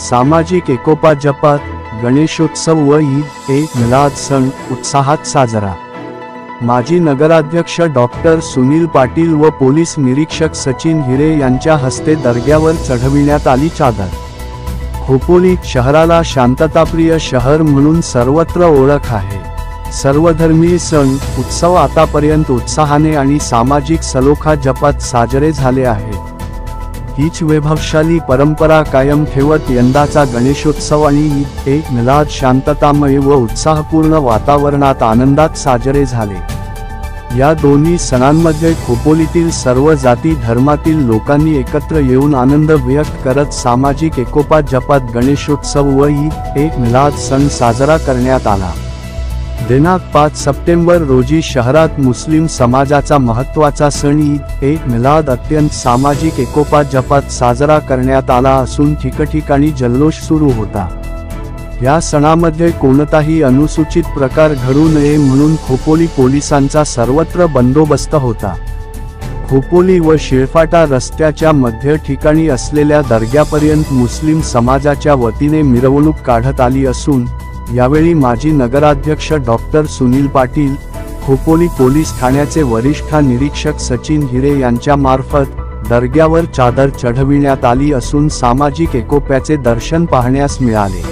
सामाजिक एकोपा जपात गणेशोत्सव व ईद-ए-मिलाद सण उत्साहात साजरा। माजी नगराध्यक्ष डॉक्टर सुनील पाटील व पोलीस निरीक्षक सचिन हिरे यांच्या हस्ते दर्ग्यावर चढविण्यात आली चादर। खोपोली शहराला शांतताप्रिय शहर म्हणून सर्वत्र ओळख आहे। सर्वधर्मीय सण उत्सव आतापर्यंत उत्साहाने आणि सामाजिक सलोखा जपात साजरे झाले आहेत। हीच वैभवशाली परंपरा कायम ठेवत यंदाचा गणेशोत्सव आणि ईद-ए-मिलाद शांततामय व उत्साहपूर्ण वातावरणात आनंदात साजरे झाले। या दोन्ही सणांमध्ये खोपोलीतील सर्व जाती धर्मातील लोकांनी एकत्र येऊन आनंद व्यक्त करत सामाजिक एकोपा जपात गणेशोत्सव व ईद-ए-मिलाद सण साजरा करण्यात आला। दिनांक 5 सप्टेंबर रोजी शहरात मुस्लिम समाजाचा महत्त्वाचा सण ईद-ए-मिलाद अत्यंत सामाजिक एकोपा जपात साजरा करण्यात आला असून ठिकठिकाणी जल्लोष सुरू होता। या सणामध्ये कोणताही अनुचित प्रकार घडू नये म्हणून खोपोली पोलिसांचा सर्वत्र बंदोबस्त होता। खोपोली व शिळफाटा रस्त्याच्या मध्य ठिकाणी असलेल्या दर्ग्यापर्यंत मुस्लिम समाजाच्या वतीने मिरवणूक काढत आली असून यावेळी माजी नगराध्यक्ष डॉक्टर सुनील पाटील, खोपोली पोलीस ठाण्याचे वरिष्ठ निरीक्षक सचिन हिरे यांच्या मार्फत दर्ग्यावर चादर चढविण्यात आली असून सामाजिक एकोप्याचे दर्शन पाहण्यास मिळाले।